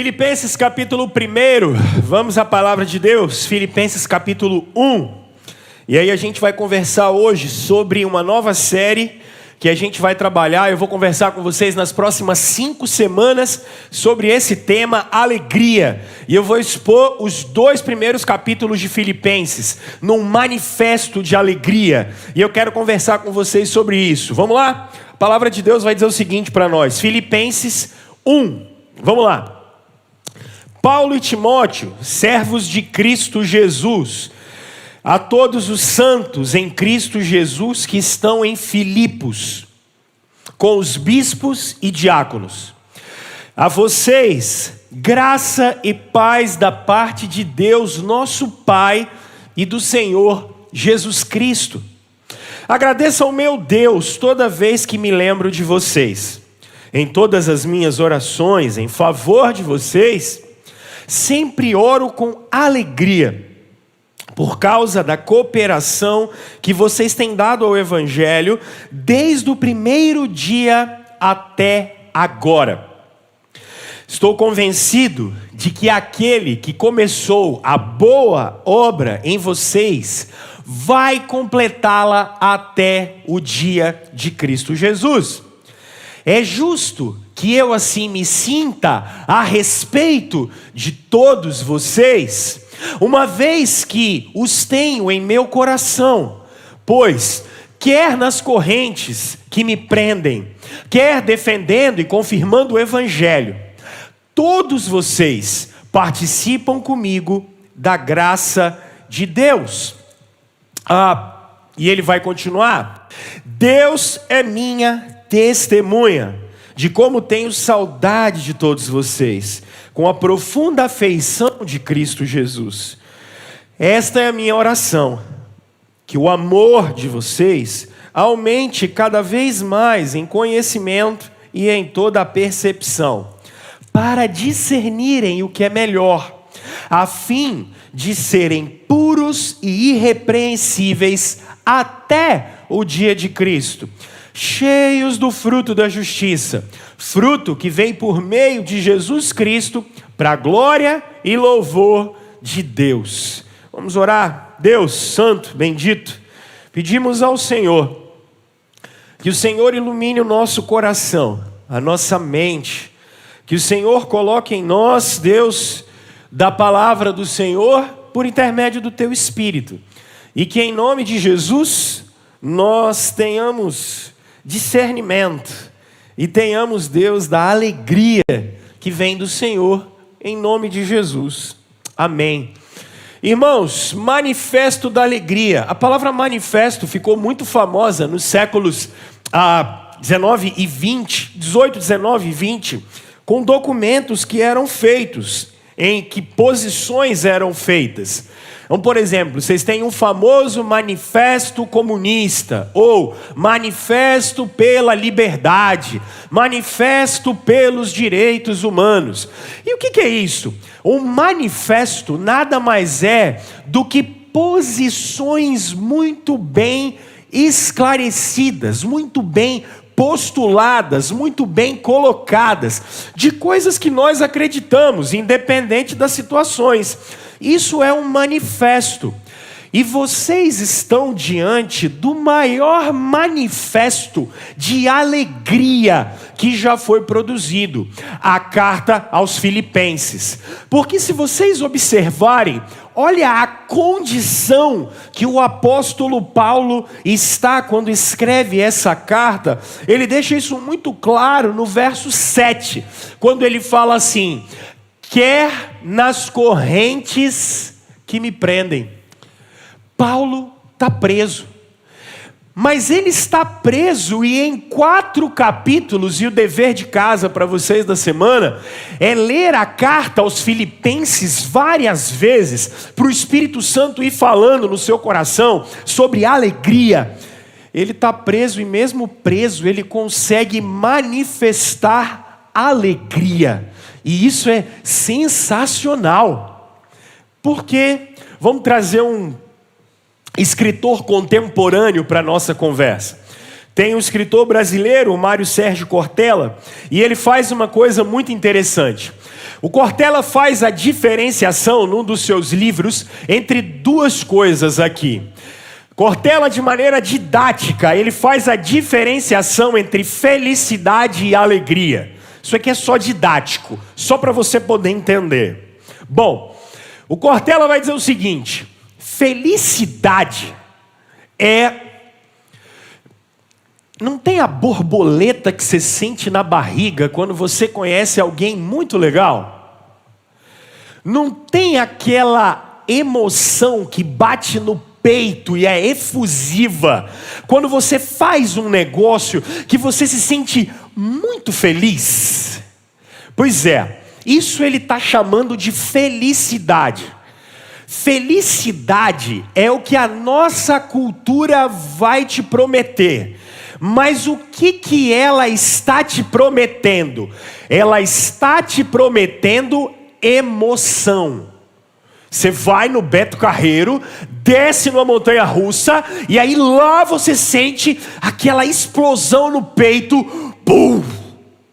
Filipenses capítulo 1, vamos à palavra de Deus, Filipenses capítulo 1. E aí a gente vai conversar hoje sobre uma nova série que a gente vai trabalhar. Eu vou conversar com vocês nas próximas 5 semanas sobre esse tema, alegria. E eu vou expor os 2 primeiros capítulos de Filipenses, num manifesto de alegria. E eu quero conversar com vocês sobre isso. Vamos lá? A palavra de Deus vai dizer o seguinte para nós, Filipenses 1. Vamos lá. Paulo e Timóteo, servos de Cristo Jesus, a todos os santos em Cristo Jesus que estão em Filipos, com os bispos e diáconos. A vocês, graça e paz da parte de Deus, nosso Pai, e do Senhor Jesus Cristo. Agradeço ao meu Deus toda vez que me lembro de vocês. Em todas as minhas orações em favor de vocês, sempre oro com alegria, por causa da cooperação que vocês têm dado ao Evangelho, desde o primeiro dia até agora. Estou convencido de que aquele que começou a boa obra em vocês, vai completá-la até o dia de Cristo Jesus. É justo que eu assim me sinta a respeito de todos vocês, uma vez que os tenho em meu coração, pois quer nas correntes que me prendem, quer defendendo e confirmando o Evangelho, todos vocês participam comigo da graça de Deus. E ele vai continuar. Deus é minha testemunha de como tenho saudade de todos vocês, com a profunda afeição de Cristo Jesus. Esta é a minha oração, que o amor de vocês aumente cada vez mais em conhecimento e em toda a percepção, para discernirem o que é melhor, a fim de serem puros e irrepreensíveis até o dia de Cristo, cheios do fruto da justiça, fruto que vem por meio de Jesus Cristo, para a glória e louvor de Deus. Vamos orar. Deus santo, bendito, pedimos ao Senhor, que o Senhor ilumine o nosso coração, a nossa mente, que o Senhor coloque em nós, Deus, da palavra do Senhor, por intermédio do Teu Espírito, e que em nome de Jesus, nós tenhamos discernimento, e tenhamos, Deus, da alegria que vem do Senhor, em nome de Jesus, amém. Irmãos, manifesto da alegria, a palavra manifesto ficou muito famosa nos séculos 18, 19 e 20, com documentos que eram feitos, em que posições eram feitas. Então, por exemplo, vocês têm um famoso manifesto comunista, ou manifesto pela liberdade, manifesto pelos direitos humanos. E o que é isso? Um manifesto nada mais é do que posições muito bem esclarecidas, muito bem postuladas, muito bem colocadas, de coisas que nós acreditamos, independente das situações. Isso é um manifesto. E vocês estão diante do maior manifesto de alegria que já foi produzido, a carta aos Filipenses. Porque se vocês observarem, olha a condição que o apóstolo Paulo está quando escreve essa carta. Ele deixa isso muito claro no verso 7, quando ele fala assim: quer nas correntes que me prendem. Paulo está preso, mas ele está preso e em 4 capítulos, e o dever de casa para vocês da semana é ler a carta aos Filipenses várias vezes, para o Espírito Santo ir falando no seu coração sobre alegria. Ele está preso e mesmo preso ele consegue manifestar alegria, e isso é sensacional. Porque vamos trazer um escritor contemporâneo para a nossa conversa. Tem um escritor brasileiro, o Mário Sérgio Cortella, e ele faz uma coisa muito interessante. O Cortella faz a diferenciação num dos seus livros entre duas coisas aqui. Cortella, de maneira didática, ele faz a diferenciação entre felicidade e alegria. Isso aqui é só didático, só para você poder entender. Bom, o Cortella vai dizer o seguinte: felicidade não tem a borboleta que você sente na barriga quando você conhece alguém muito legal? Não tem aquela emoção que bate no peito e é efusiva quando você faz um negócio que você se sente muito feliz? Pois é, isso ele está chamando de felicidade. Felicidade é o que a nossa cultura vai te prometer. Mas o que ela está te prometendo? Ela está te prometendo emoção. Você vai no Beto Carreiro, desce numa montanha russa, e aí lá você sente aquela explosão no peito, pum,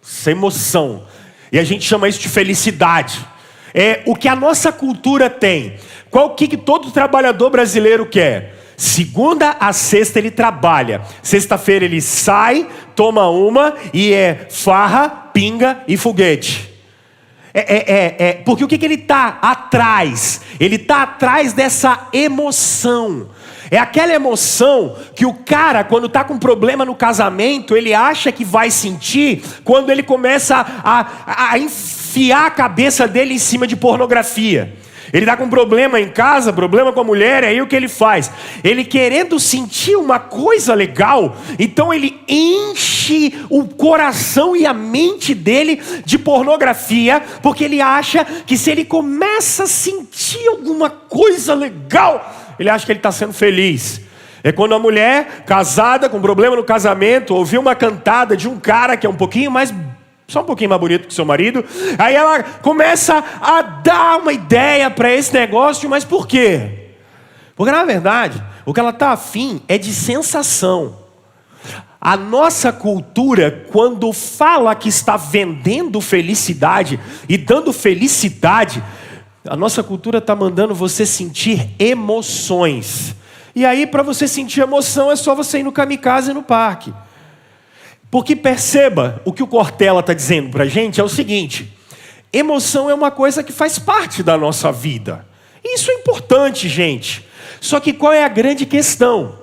essa emoção. E a gente chama isso de felicidade. É o que a nossa cultura tem. Qual que todo trabalhador brasileiro quer? Segunda a sexta ele trabalha. Sexta-feira ele sai, toma uma e é farra, pinga e foguete. Porque o que ele está atrás? Ele está atrás dessa emoção. É aquela emoção que o cara, quando está com problema no casamento, ele acha que vai sentir quando ele começa a enfiar a cabeça dele em cima de pornografia. Ele está com problema em casa, problema com a mulher, aí o que ele faz? Ele querendo sentir uma coisa legal, então ele enche o coração e a mente dele de pornografia, porque ele acha que se ele começa a sentir alguma coisa legal, ele acha que ele está sendo feliz. É quando a mulher, casada, com problema no casamento, ouviu uma cantada de um cara que é só um pouquinho mais bonito que seu marido, aí ela começa a dar uma ideia para esse negócio, mas por quê? Porque na verdade, o que ela está afim é de sensação. A nossa cultura, quando fala que está vendendo felicidade e dando felicidade, a nossa cultura está mandando você sentir emoções. E aí, para você sentir emoção, é só você ir no kamikaze no parque. Porque perceba, o que o Cortella está dizendo para a gente é o seguinte: emoção é uma coisa que faz parte da nossa vida. Isso é importante, gente. Só que qual é a grande questão?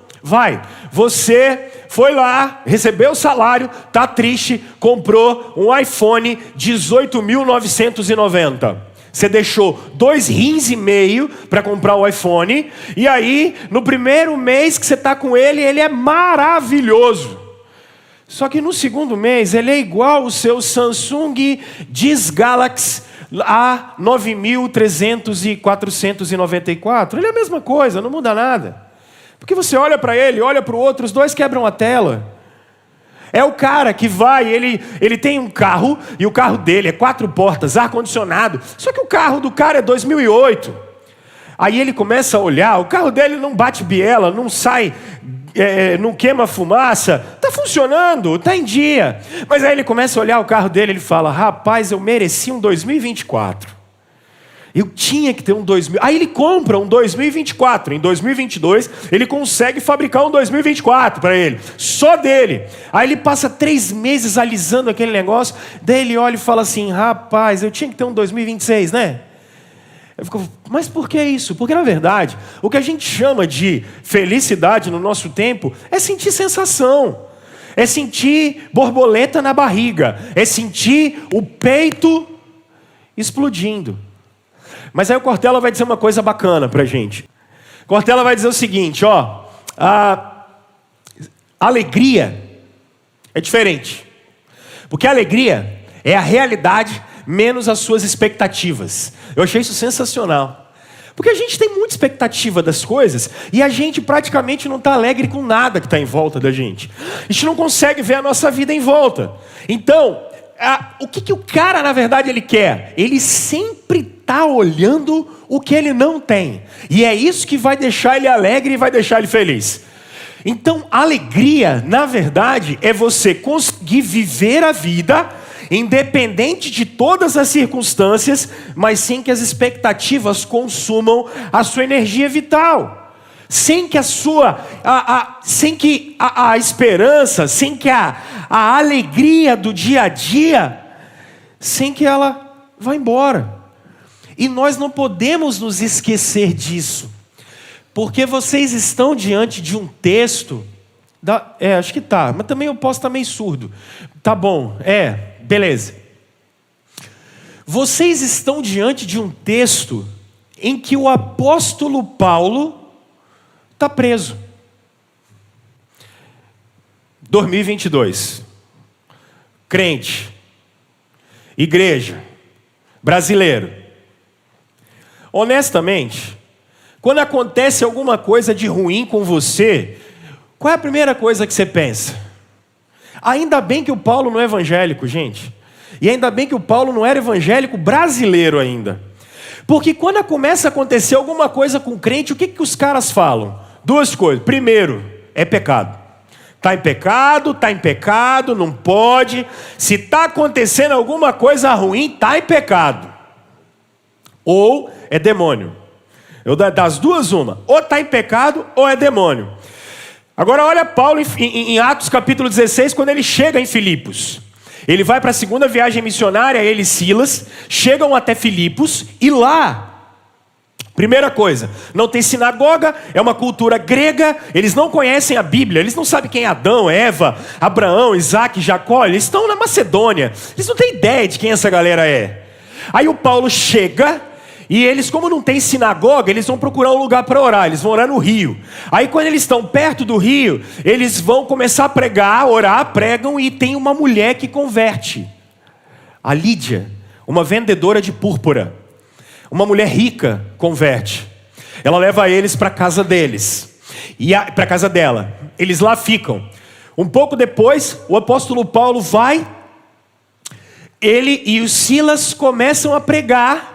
Você foi lá, recebeu o salário, está triste, comprou um iPhone 18.990. Você deixou 2,5 rins para comprar o iPhone, e aí, no primeiro mês que você está com ele é maravilhoso. Só que no segundo mês ele é igual o seu Samsung Diz Galaxy A9300 e 494. Ele é a mesma coisa, não muda nada. Porque você olha para ele, olha para o outro, os dois quebram a tela. É o cara que vai, ele tem um carro, e o carro dele é 4 portas, ar-condicionado. Só que o carro do cara é 2008. Aí ele começa a olhar, o carro dele não bate biela, não sai... não queima fumaça, está funcionando, está em dia. Mas aí ele começa a olhar o carro dele, ele fala: rapaz, eu mereci um 2024. Eu tinha que ter um 2000. Aí ele compra um 2024. Em 2022, ele consegue fabricar um 2024 para ele, só dele. Aí ele passa 3 meses alisando aquele negócio, daí ele olha e fala assim: rapaz, eu tinha que ter um 2026, né? Eu fico, mas por que isso? Porque na verdade, o que a gente chama de felicidade no nosso tempo é sentir sensação, é sentir borboleta na barriga, é sentir o peito explodindo. Mas aí o Cortella vai dizer uma coisa bacana pra gente. Cortella vai dizer o seguinte, a alegria é diferente. Porque a alegria é a realidade menos as suas expectativas. Eu achei isso sensacional. Porque a gente tem muita expectativa das coisas e a gente praticamente não está alegre com nada que está em volta da gente. A gente não consegue ver a nossa vida em volta. Então, o que o cara, na verdade, ele quer? Ele sempre está olhando o que ele não tem. E é isso que vai deixar ele alegre e vai deixar ele feliz. Então, alegria, na verdade, é você conseguir viver a vida independente de todas as circunstâncias, mas sem que as expectativas consumam a sua energia vital. Sem que a esperança, sem que a alegria do dia a dia, sem que ela vá embora. E nós não podemos nos esquecer disso. Porque vocês estão diante de um texto... acho que tá, mas também eu posso estar meio surdo. Tá bom, beleza. Vocês estão diante de um texto em que o apóstolo Paulo está preso. 2022. Crente. Igreja. Brasileiro. Honestamente, quando acontece alguma coisa de ruim com você, qual é a primeira coisa que você pensa? Ainda bem que o Paulo não é evangélico, gente. E ainda bem que o Paulo não era evangélico brasileiro ainda. Porque quando começa a acontecer alguma coisa com o crente, o que os caras falam? Duas coisas. Primeiro, é pecado. Está em pecado, não pode. Se está acontecendo alguma coisa ruim, está em pecado. Ou é demônio. Das duas, uma. Ou está em pecado, ou é demônio. Agora olha Paulo em Atos capítulo 16, quando ele chega em Filipos. Ele vai para a segunda viagem missionária, ele e Silas, chegam até Filipos, e lá, primeira coisa, não tem sinagoga, é uma cultura grega, eles não conhecem a Bíblia, eles não sabem quem é Adão, Eva, Abraão, Isaac, Jacó, eles estão na Macedônia, eles não têm ideia de quem essa galera é. Aí o Paulo chega... E eles, como não tem sinagoga, eles vão procurar um lugar para orar, eles vão orar no rio. Aí quando eles estão perto do rio, eles vão começar a pregar, orar, pregam, e tem uma mulher que converte. A Lídia, uma vendedora de púrpura. Uma mulher rica converte. Ela leva eles para a casa deles. Para a casa dela. Eles lá ficam. Um pouco depois, o apóstolo Paulo vai. Ele e os Silas começam a pregar.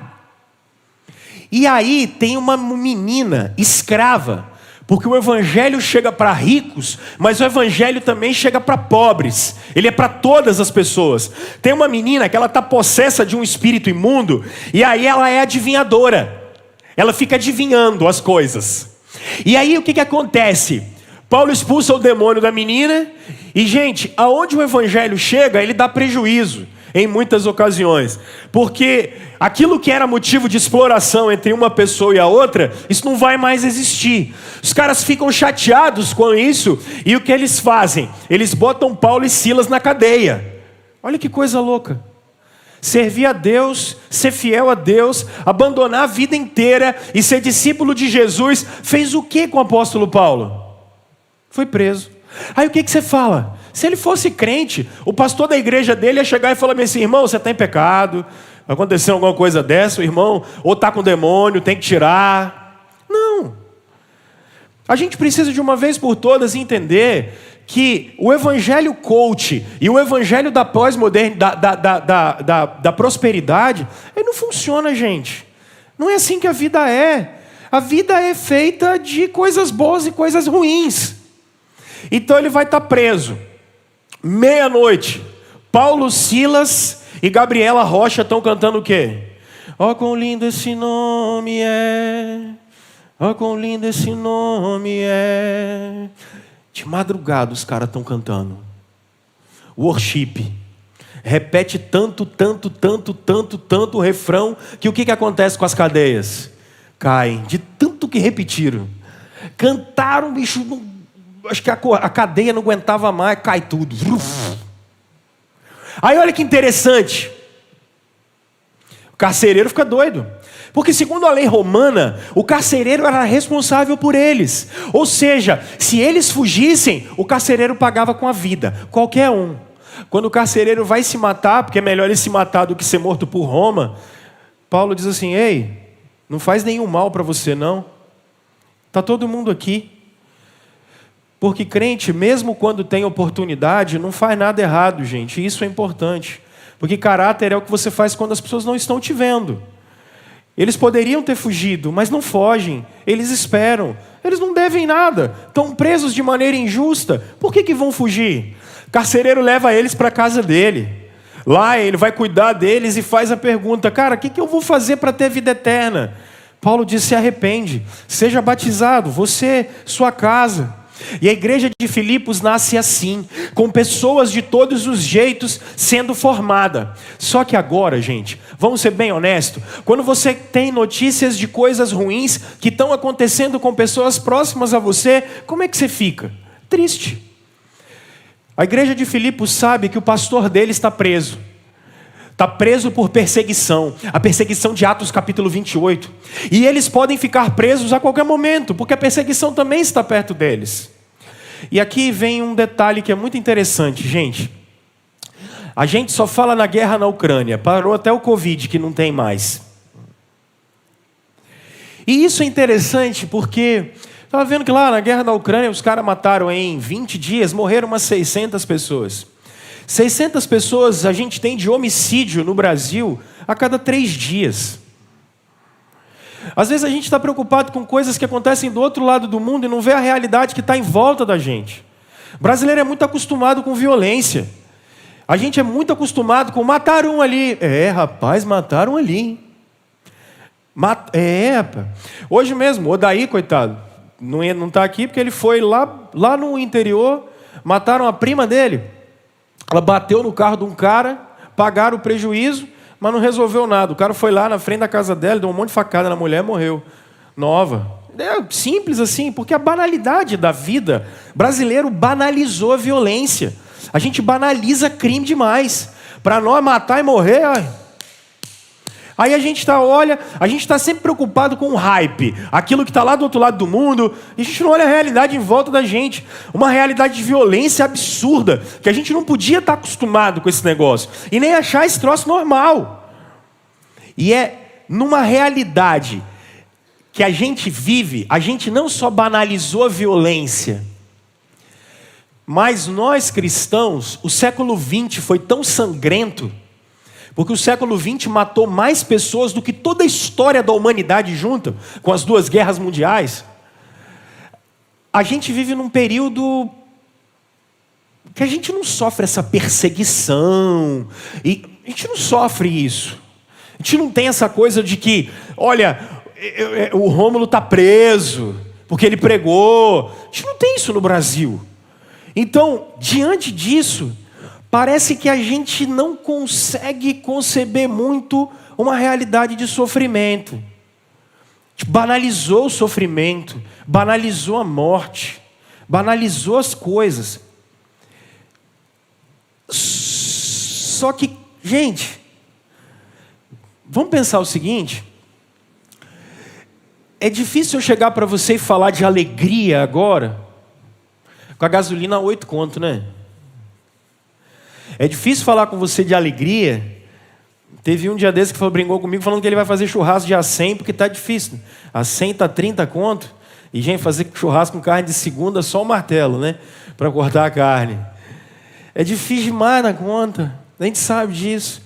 E aí tem uma menina escrava, porque o evangelho chega para ricos, mas o evangelho também chega para pobres. Ele é para todas as pessoas. Tem uma menina que ela está possessa de um espírito imundo, e aí ela é adivinhadora. Ela fica adivinhando as coisas. E aí o que acontece? Paulo expulsa o demônio da menina, e gente, aonde o evangelho chega, ele dá prejuízo. Em muitas ocasiões, porque aquilo que era motivo de exploração entre uma pessoa e a outra, isso não vai mais existir. Os caras ficam chateados com isso, e o que eles fazem? Eles botam Paulo e Silas na cadeia. Olha que coisa louca. Servir a Deus, ser fiel a Deus, abandonar a vida inteira e ser discípulo de Jesus, fez o que com o apóstolo Paulo? Foi preso. Aí o que você fala? Se ele fosse crente, o pastor da igreja dele ia chegar e falar assim: irmão, você está em pecado, aconteceu alguma coisa dessa, o irmão, ou está com demônio, tem que tirar. Não. A gente precisa de uma vez por todas entender que o evangelho coach e o evangelho da pós-modernidade, da prosperidade, ele não funciona, gente. Não é assim que a vida é. A vida é feita de coisas boas e coisas ruins. Então ele vai estar preso. Meia-noite, Paulo, Silas e Gabriela Rocha estão cantando o quê? Oh, quão lindo esse nome é. Oh, quão lindo esse nome é. De madrugada os caras estão cantando. Worship. Repete tanto o refrão, que o que acontece com as cadeias? Caem, de tanto que repetiram. Cantaram, bicho, acho que a cadeia não aguentava mais, cai tudo. Aí olha que interessante. O carcereiro fica doido. Porque segundo a lei romana, o carcereiro era responsável por eles. Ou seja, se eles fugissem, o carcereiro pagava com a vida. Qualquer um. Quando o carcereiro vai se matar, porque é melhor ele se matar do que ser morto por Roma, Paulo diz assim: ei, não faz nenhum mal para você não. Está todo mundo aqui. Porque crente, mesmo quando tem oportunidade, não faz nada errado, gente. Isso é importante. Porque caráter é o que você faz quando as pessoas não estão te vendo. Eles poderiam ter fugido, mas não fogem. Eles esperam. Eles não devem nada. Estão presos de maneira injusta. Por que vão fugir? O carcereiro leva eles para a casa dele. Lá ele vai cuidar deles e faz a pergunta: cara, o que eu vou fazer para ter vida eterna? Paulo diz: se arrepende, seja batizado, você, sua casa. E a igreja de Filipos nasce assim, com pessoas de todos os jeitos sendo formada. Só que agora, gente, vamos ser bem honestos, quando você tem notícias de coisas ruins que estão acontecendo com pessoas próximas a você, como é que você fica? Triste. A igreja de Filipos sabe que o pastor dele está preso. Está preso por perseguição, a perseguição de Atos capítulo 28. E eles podem ficar presos a qualquer momento, porque a perseguição também está perto deles. E aqui vem um detalhe que é muito interessante, gente. A gente só fala na guerra na Ucrânia, parou até o Covid, que não tem mais. E isso é interessante porque, estava vendo que lá na guerra da Ucrânia, os caras mataram em 20 dias, morreram umas 600 pessoas. 600 pessoas a gente tem de homicídio no Brasil a cada 3 dias. Às vezes a gente está preocupado com coisas que acontecem do outro lado do mundo e não vê a realidade que está em volta da gente. O brasileiro é muito acostumado com violência. A gente é muito acostumado com matar um ali. Rapaz, mataram ali, hein? Hoje mesmo, o Odaí, coitado, não está aqui porque ele foi lá no interior, mataram a prima dele. Ela bateu no carro de um cara, pagaram o prejuízo, mas não resolveu nada. O cara foi lá na frente da casa dela, deu um monte de facada na mulher e morreu. Nova. É simples assim, porque a banalidade da vida, brasileiro banalizou a violência. A gente banaliza crime demais. Para nós matar e morrer, aí a gente a gente está sempre preocupado com o hype, aquilo que está lá do outro lado do mundo, e a gente não olha a realidade em volta da gente, uma realidade de violência absurda, que a gente não podia estar acostumado com esse negócio, e nem achar esse troço normal. E é numa realidade que a gente vive, a gente não só banalizou a violência, mas nós cristãos, o século XX foi tão sangrento, porque o século XX matou mais pessoas do que toda a história da humanidade junta, com as 2 guerras mundiais. A gente vive num período que a gente não sofre essa perseguição, e a gente não sofre isso. A gente não tem essa coisa de que, olha, o Rômulo está preso, porque ele pregou. A gente não tem isso no Brasil. Então, diante disso, parece que a gente não consegue conceber muito uma realidade de sofrimento. A gente banalizou o sofrimento, banalizou a morte, banalizou as coisas. Só que, gente, vamos pensar o seguinte: é difícil eu chegar para você e falar de alegria agora, com a gasolina a 8 conto, né? É difícil falar com você de alegria. Teve um dia desse que brincou comigo falando que ele vai fazer churrasco de A100 porque está difícil. A100 está 30 conto. E, gente, fazer churrasco com carne de segunda só o martelo, né? Para cortar a carne. É difícil demais na conta. A gente sabe disso.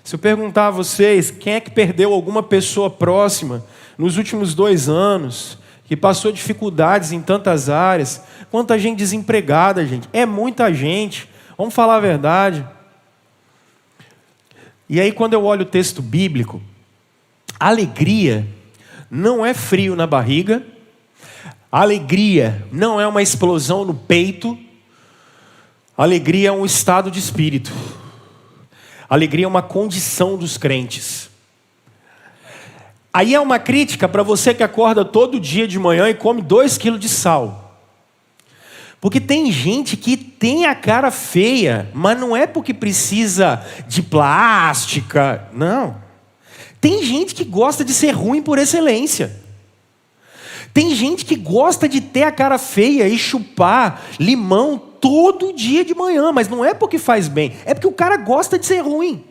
Se eu perguntar a vocês, quem é que perdeu alguma pessoa próxima nos últimos 2 anos, que passou dificuldades em tantas áreas, quanta gente desempregada, gente. É muita gente. Vamos falar a verdade. E aí, quando eu olho o texto bíblico, alegria não é frio na barriga, alegria não é uma explosão no peito, alegria é um estado de espírito, alegria é uma condição dos crentes. Aí é uma crítica para você que acorda todo dia de manhã e come 2 quilos de sal. Porque tem gente que tem a cara feia, mas não é porque precisa de plástica, não. Tem gente que gosta de ser ruim por excelência. Tem gente que gosta de ter a cara feia e chupar limão todo dia de manhã, mas não é porque faz bem, é porque o cara gosta de ser ruim.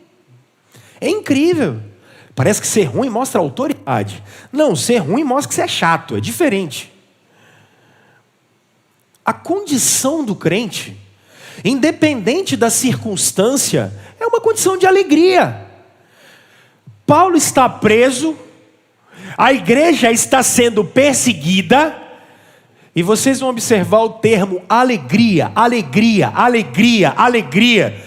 É incrível. Parece que ser ruim mostra autoridade. Não, ser ruim mostra que você é chato, é diferente. A condição do crente, independente da circunstância, é uma condição de alegria. Paulo está preso, a igreja está sendo perseguida, e vocês vão observar o termo alegria, alegria, alegria, alegria.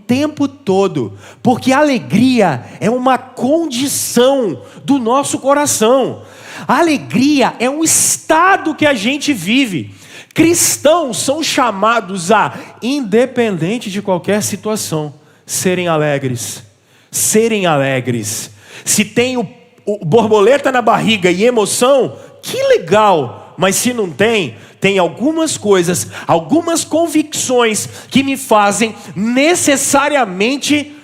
tempo todo, porque a alegria é uma condição do nosso coração. A alegria é um estado que a gente vive. Cristãos são chamados a, independente de qualquer situação, serem alegres. Serem alegres. Se tem o borboleta na barriga e emoção, que legal. Mas se não tem, tem algumas coisas, algumas convicções que me fazem necessariamente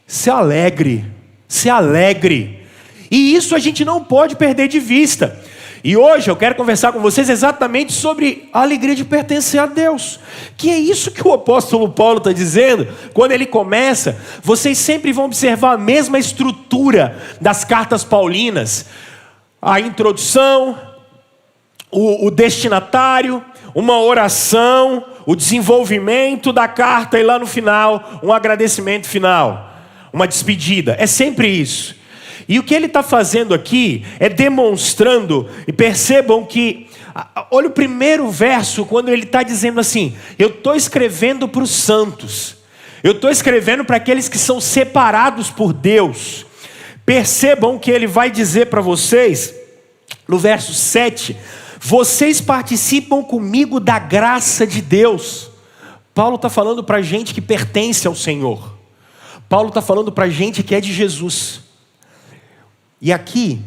ser alegre. Ser alegre. E isso a gente não pode perder de vista. E hoje eu quero conversar com vocês exatamente sobre a alegria de pertencer a Deus. Que é isso que o apóstolo Paulo está dizendo. Quando ele começa, vocês sempre vão observar a mesma estrutura das cartas paulinas. A introdução, o destinatário, uma oração, o desenvolvimento da carta e lá no final, um agradecimento final. Uma despedida. É sempre isso. E o que ele está fazendo aqui é demonstrando, e percebam que, olha o primeiro verso, quando ele está dizendo assim: eu estou escrevendo para os santos, eu estou escrevendo para aqueles que são separados por Deus. Percebam que ele vai dizer para vocês, no verso 7, vocês participam comigo da graça de Deus. Paulo está falando para gente que pertence ao Senhor. Paulo está falando para gente que é de Jesus. E aqui,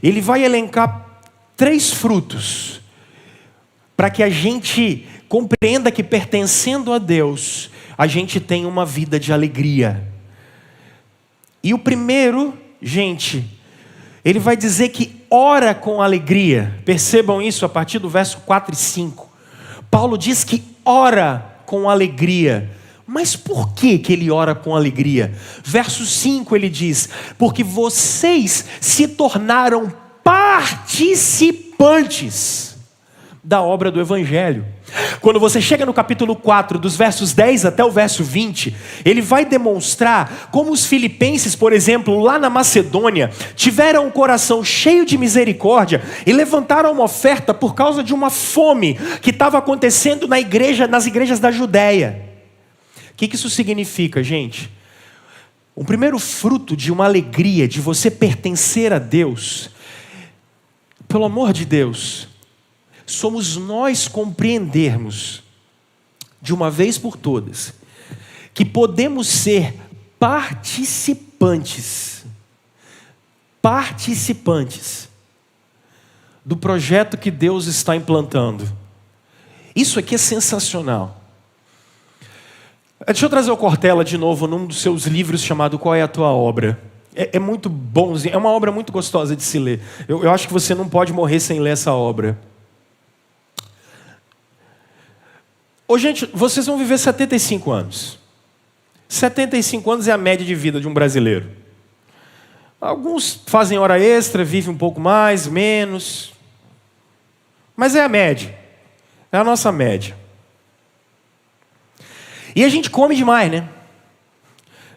ele vai elencar 3 frutos, para que a gente compreenda que pertencendo a Deus, a gente tem uma vida de alegria. E o primeiro, gente, ele vai dizer que ora com alegria. Percebam isso a partir do verso 4 e 5. Paulo diz que ora com alegria. Mas por que ele ora com alegria? Verso 5 ele diz: porque vocês se tornaram participantes da obra do Evangelho. Quando você chega no capítulo 4, dos versos 10 até o verso 20, ele vai demonstrar como os filipenses, por exemplo, lá na Macedônia, tiveram um coração cheio de misericórdia e levantaram uma oferta por causa de uma fome que estava acontecendo nas igrejas da Judéia. O que isso significa, gente? O primeiro fruto de uma alegria, de você pertencer a Deus, pelo amor de Deus, somos nós compreendermos, de uma vez por todas, que podemos ser participantes do projeto que Deus está implantando. Isso aqui é sensacional. Deixa eu trazer o Cortella de novo num dos seus livros chamado Qual é a Tua Obra? É muito bonzinho, é uma obra muito gostosa de se ler. Eu acho que você não pode morrer sem ler essa obra. Ô, gente, vocês vão viver 75 anos. 75 anos é a média de vida de um brasileiro. Alguns fazem hora extra, vivem um pouco mais, menos. Mas é a média. É a nossa média. E a gente come demais, né?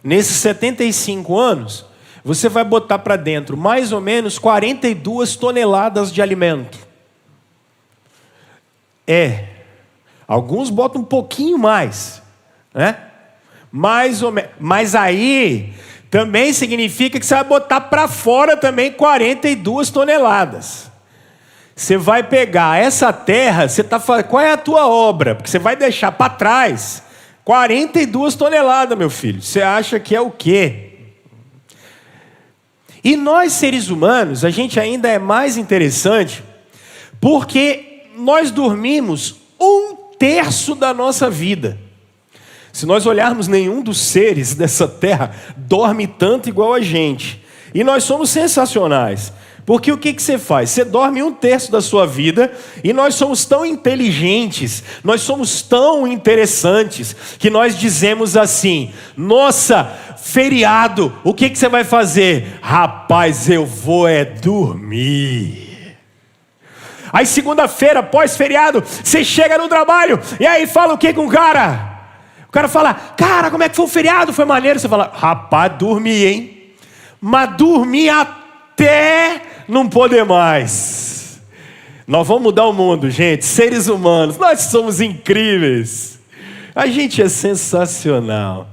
Nesses 75 anos, você vai botar para dentro mais ou menos 42 toneladas de alimento. Alguns botam um pouquinho mais, né? Mais ou menos. Mas aí também significa que você vai botar para fora também 42 toneladas. Você vai pegar essa terra, você tá falando, qual é a tua obra? Porque você vai deixar para trás 42 toneladas, meu filho. Você acha que é o quê? E nós, seres humanos, a gente ainda é mais interessante, porque nós dormimos 1/3 da nossa vida. Se nós olharmos, nenhum dos seres dessa terra dorme tanto igual a gente. E nós somos sensacionais. Porque o que você faz? Você dorme 1/3 da sua vida e nós somos tão inteligentes, nós somos tão interessantes, que nós dizemos assim: nossa, feriado, o que você vai fazer? Rapaz, eu vou dormir. Aí segunda-feira, pós-feriado, você chega no trabalho e aí fala o que com o cara? O cara fala: cara, como é que foi o feriado? Foi maneiro? Você fala: rapaz, dormi, hein? Mas dormi até não poder mais. Nós vamos mudar o mundo, gente. Seres humanos, nós somos incríveis. A gente é sensacional.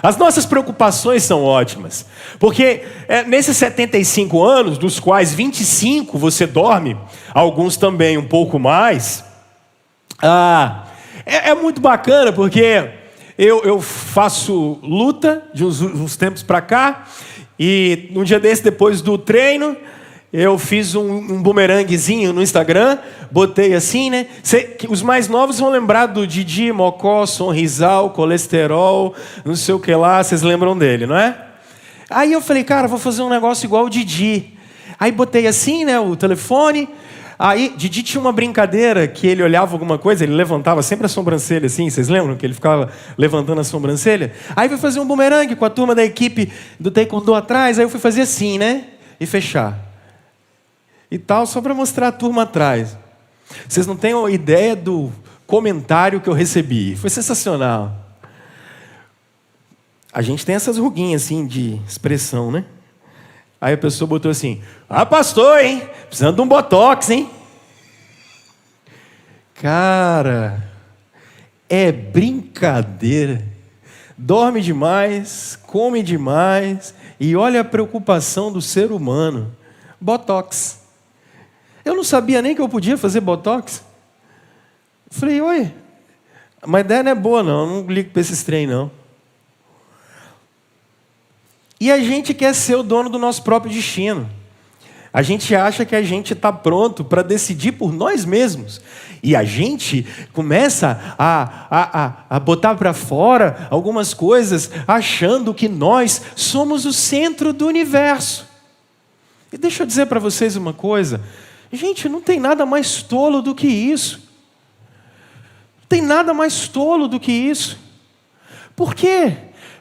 As nossas preocupações são ótimas, porque nesses 75 anos, dos quais 25 você dorme, alguns também um pouco mais, é muito bacana, porque eu faço luta de uns tempos para cá, e um dia desse, depois do treino, eu fiz um bumeranguezinho no Instagram, botei assim, né? Os mais novos vão lembrar do Didi, Mocó, Sonrisal, Colesterol, não sei o que lá, vocês lembram dele, não é? Aí eu falei, cara, vou fazer um negócio igual o Didi. Aí botei assim, né, o telefone. Aí Didi tinha uma brincadeira que ele olhava alguma coisa, ele levantava sempre a sobrancelha assim, vocês lembram? Que ele ficava levantando a sobrancelha? Aí eu fui fazer um bumerangue com a turma da equipe do Taekwondo atrás, aí eu fui fazer assim, né? E fechar. E tal, só para mostrar a turma atrás. Vocês não têm ideia do comentário que eu recebi. Foi sensacional. A gente tem essas ruguinhas assim de expressão, né? Aí a pessoa botou assim, pastor, hein? Precisando de um botox, hein? Cara, é brincadeira. Dorme demais, come demais, e olha a preocupação do ser humano. Botox. Eu não sabia nem que eu podia fazer botox. Falei, oi, mas a ideia não é boa não, eu não ligo para esses trem não. E a gente quer ser o dono do nosso próprio destino. A gente acha que a gente está pronto para decidir por nós mesmos. E a gente começa a botar para fora algumas coisas, achando que nós somos o centro do universo. E deixa eu dizer para vocês uma coisa. Gente, não tem nada mais tolo do que isso. Não tem nada mais tolo do que isso. Por quê?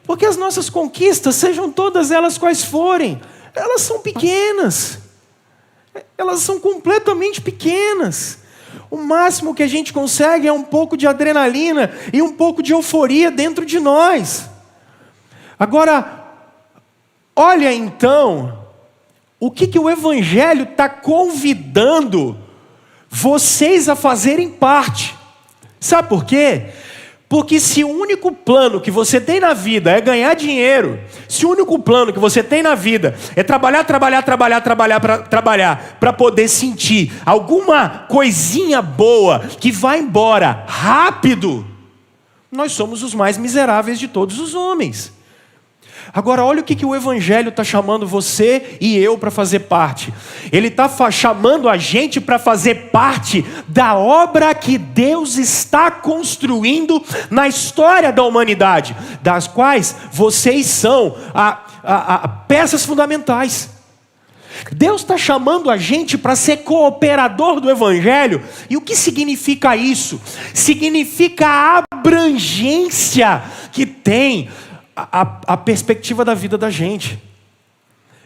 Porque as nossas conquistas, sejam todas elas quais forem, elas são pequenas. Elas são completamente pequenas. O máximo que a gente consegue é um pouco de adrenalina e um pouco de euforia dentro de nós. Agora, olha então, o que o Evangelho está convidando vocês a fazerem parte. Sabe por quê? Porque se o único plano que você tem na vida é ganhar dinheiro, se o único plano que você tem na vida é trabalhar para poder sentir alguma coisinha boa que vai embora rápido, nós somos os mais miseráveis de todos os homens. Agora, olha o que o Evangelho está chamando você e eu para fazer parte. Ele está chamando a gente para fazer parte da obra que Deus está construindo na história da humanidade, das quais vocês são peças fundamentais. Deus está chamando a gente para ser cooperador do Evangelho. E o que significa isso? Significa a abrangência que tem a perspectiva da vida da gente.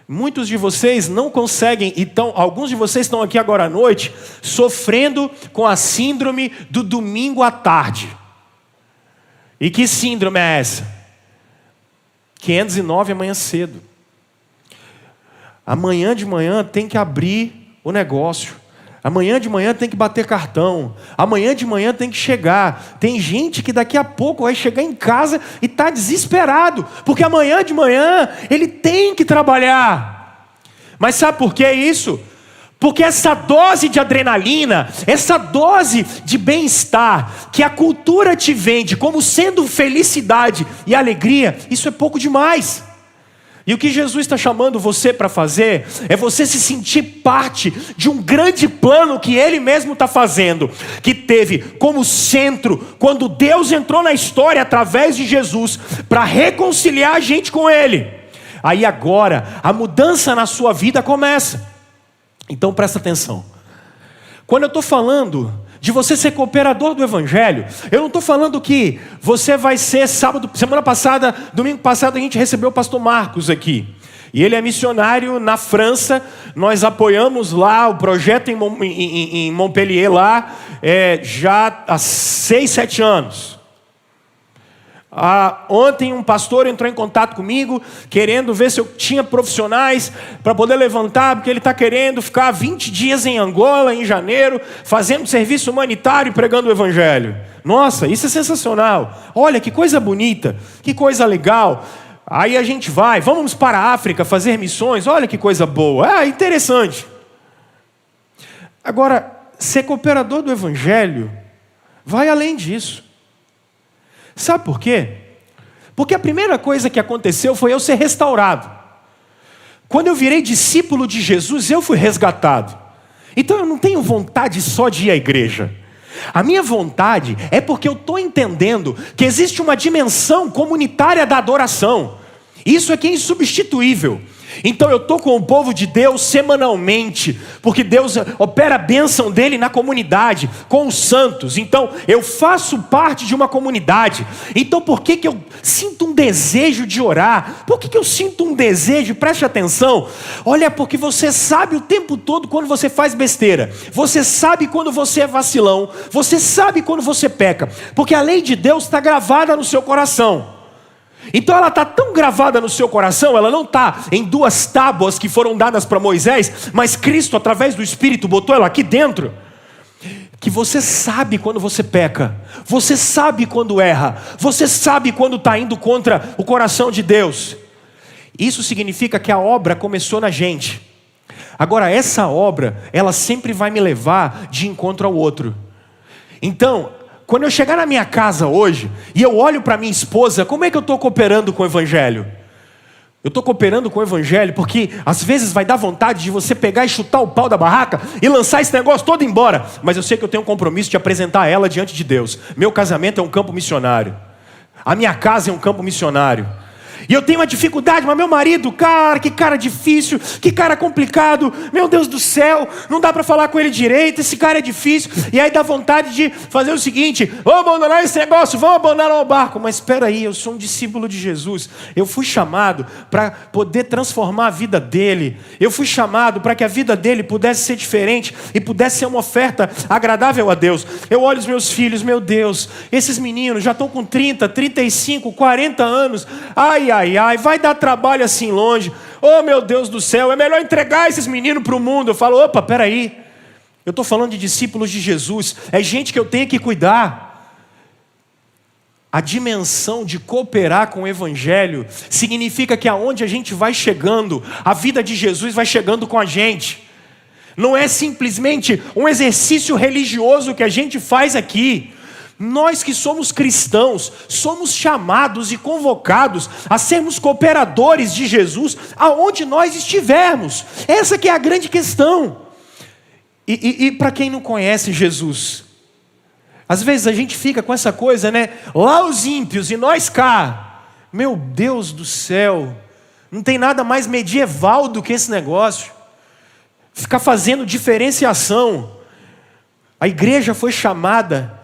Muitos de vocês não conseguem, então, alguns de vocês estão aqui agora à noite sofrendo com a síndrome do domingo à tarde. E que síndrome é essa? 509 amanhã cedo. Amanhã de manhã tem que abrir o negócio. Amanhã de manhã tem que bater cartão. Amanhã de manhã tem que chegar. Tem gente que daqui a pouco vai chegar em casa e está desesperado, porque amanhã de manhã ele tem que trabalhar. Mas sabe por que isso? Porque essa dose de adrenalina, essa dose de bem-estar que a cultura te vende como sendo felicidade e alegria, isso é pouco demais. E o que Jesus está chamando você para fazer é você se sentir parte de um grande plano que Ele mesmo está fazendo, que teve como centro, quando Deus entrou na história através de Jesus, para reconciliar a gente com Ele. Aí agora, a mudança na sua vida começa. Então presta atenção. Quando eu estou falando de você ser cooperador do Evangelho, eu não estou falando que você vai ser semana passada, domingo passado a gente recebeu o pastor Marcos aqui, e ele é missionário na França. Nós apoiamos lá o projeto em Montpellier lá, já há 6, 7 anos. Ontem um pastor entrou em contato comigo, querendo ver se eu tinha profissionais para poder levantar, porque ele está querendo ficar 20 dias em Angola, em janeiro, fazendo serviço humanitário e pregando o evangelho. Nossa, isso é sensacional. Olha, que coisa bonita, que coisa legal. Aí a gente vamos para a África fazer missões, olha que coisa boa. Interessante. Agora, ser cooperador do evangelho vai além disso. Sabe por quê? Porque a primeira coisa que aconteceu foi eu ser restaurado. Quando eu virei discípulo de Jesus, eu fui resgatado. Então eu não tenho vontade só de ir à igreja. A minha vontade é porque eu estou entendendo que existe uma dimensão comunitária da adoração. Isso aqui é insubstituível. Então eu estou com o povo de Deus semanalmente, porque Deus opera a bênção dele na comunidade, com os santos. Então eu faço parte de uma comunidade. Então por que eu sinto um desejo de orar? Por que eu sinto um desejo? Preste atenção. Olha, porque você sabe o tempo todo quando você faz besteira. Você sabe quando você é vacilão. Você sabe quando você peca. Porque a lei de Deus está gravada no seu coração. Então ela está tão gravada no seu coração, ela não está em 2 tábuas que foram dadas para Moisés, mas Cristo, através do Espírito, botou ela aqui dentro, que você sabe quando você peca, você sabe quando erra, você sabe quando está indo contra o coração de Deus. Isso significa que a obra começou na gente. Agora essa obra, ela sempre vai me levar de encontro ao outro. Então, quando eu chegar na minha casa hoje, e eu olho para minha esposa, como é que eu estou cooperando com o evangelho? Eu estou cooperando com o evangelho porque às vezes vai dar vontade de você pegar e chutar o pau da barraca e lançar esse negócio todo embora. Mas eu sei que eu tenho um compromisso de apresentar ela diante de Deus. Meu casamento é um campo missionário. A minha casa é um campo missionário. E eu tenho uma dificuldade, mas meu marido, cara, que cara difícil, que cara complicado, meu Deus do céu, não dá para falar com ele direito, esse cara é difícil. E aí dá vontade de fazer o seguinte: vamos abandonar esse negócio, vamos abandonar o barco. Mas espera aí, eu sou um discípulo de Jesus. Eu fui chamado para poder transformar a vida dele. Eu fui chamado para que a vida dele pudesse ser diferente e pudesse ser uma oferta agradável a Deus. Eu olho os meus filhos, meu Deus, esses meninos já estão com 30, 35, 40 anos. Ai, vai dar trabalho assim longe. Oh, meu Deus do céu, é melhor entregar esses meninos para o mundo. Eu falo, opa, peraí. Eu estou falando de discípulos de Jesus. É gente que eu tenho que cuidar. A dimensão de cooperar com o evangelho significa que aonde a gente vai chegando, a vida de Jesus vai chegando com a gente. Não é simplesmente um exercício religioso que a gente faz aqui. Nós que somos cristãos, somos chamados e convocados a sermos cooperadores de Jesus aonde nós estivermos. Essa que é a grande questão. E para quem não conhece Jesus, às vezes a gente fica com essa coisa, né? Lá os ímpios e nós cá. Meu Deus do céu, não tem nada mais medieval do que esse negócio. Ficar fazendo diferenciação. A igreja foi chamada